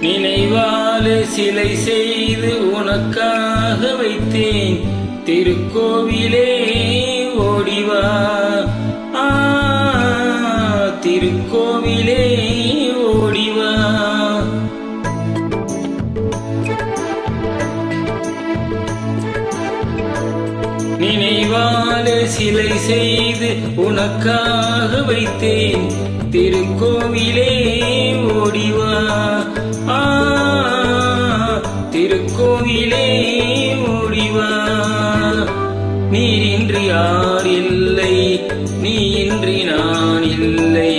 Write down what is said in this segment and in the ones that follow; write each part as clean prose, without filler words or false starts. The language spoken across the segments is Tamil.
நினைவாலே சிலை செய்து உனக்காக வைத்தேன் திருக்கோவிலே ஓடிவா. திருக்கோவிலே ஓடிவா. நினைவாலே சிலை செய்து உனக்காக வைத்தேன் திருக்கோவிலே ஓடிவா. திருக்கோவிலே ஓடிவா. நீரின்றி யார் இல்லை, நீ இன்றி நான் இல்லை.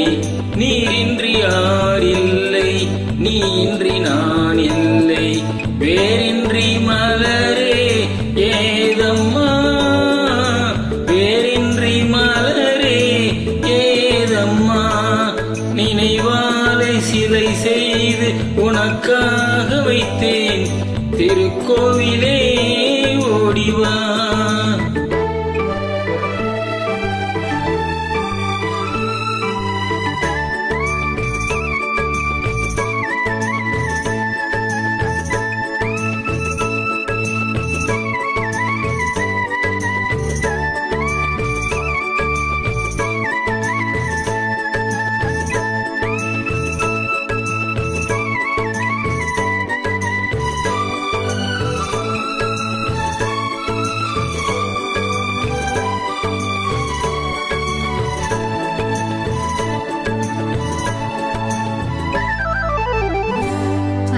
நீரின்றி யார் இல்லை, நீ இன்றி நான் இல்லை. வேரின்றி மலரே ஏதம்மா, வேரின்றி மலரே ஏதம்மா. நினைவாலை சிலை செய்து உனக்காக வைத்தேன் திருக்கோவிலே ஓடிவா.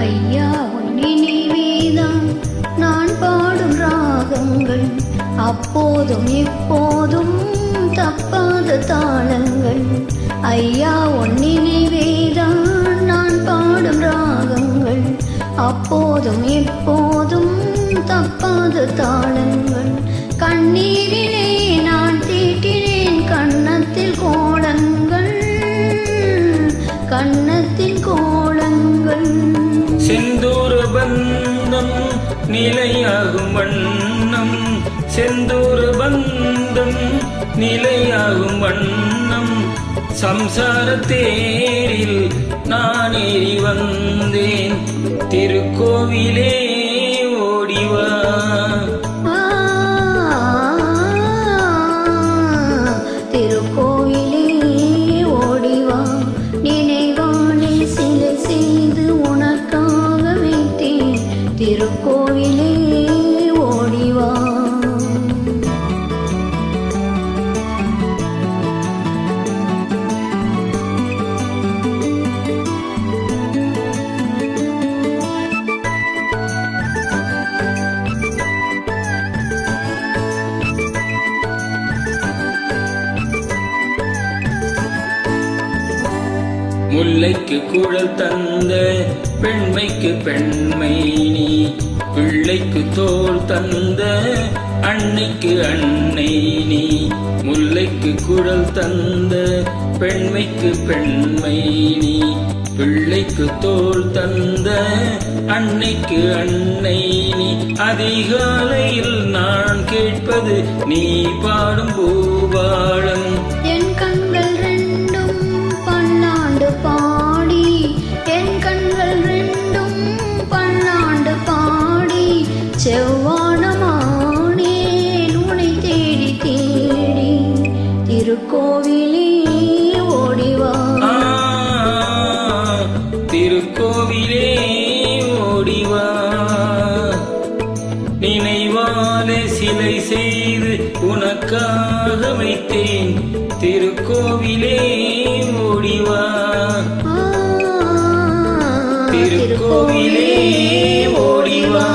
ஐயா உன் நினைவேதான் நான் பாடும் ராகங்கள், அப்போதும் இப்போதும் தப்பாத தாளங்கள். ஐயா உன் நினைவேதான் நான் பாடும் ராகங்கள், அப்போதும் இப்போதும் தப்பாத தாளங்கள். கண்ணீரிலே நான் தீட்டினேன் கன்னத்தில் கோலங்கள், கன்னத்தில் கோலங்கள். செந்தூர பந்தம் நிலையாகும் வண்ணம், செந்தூர பந்தம் நிலையாகும் வண்ணம். சம்சார தேரில் நான் ஏறி வந்தேன் திருக்கோவிலே ஓடிவா. திருக்கோவிலே ஓடிவா. நினைவாலே சிலை செய்து உனக்காக வைத்தேன் திருக்கோவிலே ஓடிவா. முல்லைக்கு குழல் தந்த பெண்மைக்கு பெண்மை நீ, பிள்ளைக்கு தோள் தந்த அன்னைக்கு அன்னை நீ. முல்லைக்கு குழல் தந்த பெண்மைக்கு பெண்மை நீ, பிள்ளைக்கு தோள் தந்த அன்னைக்கு அன்னை நீ. அதிகாலையில் நான் கேட்பது நீ பாடும் பூபாளம். என் கண்கள் ரெண்டும் பல்லாண்டு பாடி, என் கண்கள் ரெண்டும் பல்லாண்டு பாடி செவ்வானமானே உன்னை தேடி தேடி திருக்கோவிலே ஓடிவா. திருக்கோவிலே ஓடிவா. நினைவாலே சிலை செய்து உனக்காக வைத்தேன் திருக்கோவிலே ஓடிவா. திருக்கோவிலே ஓடிவா.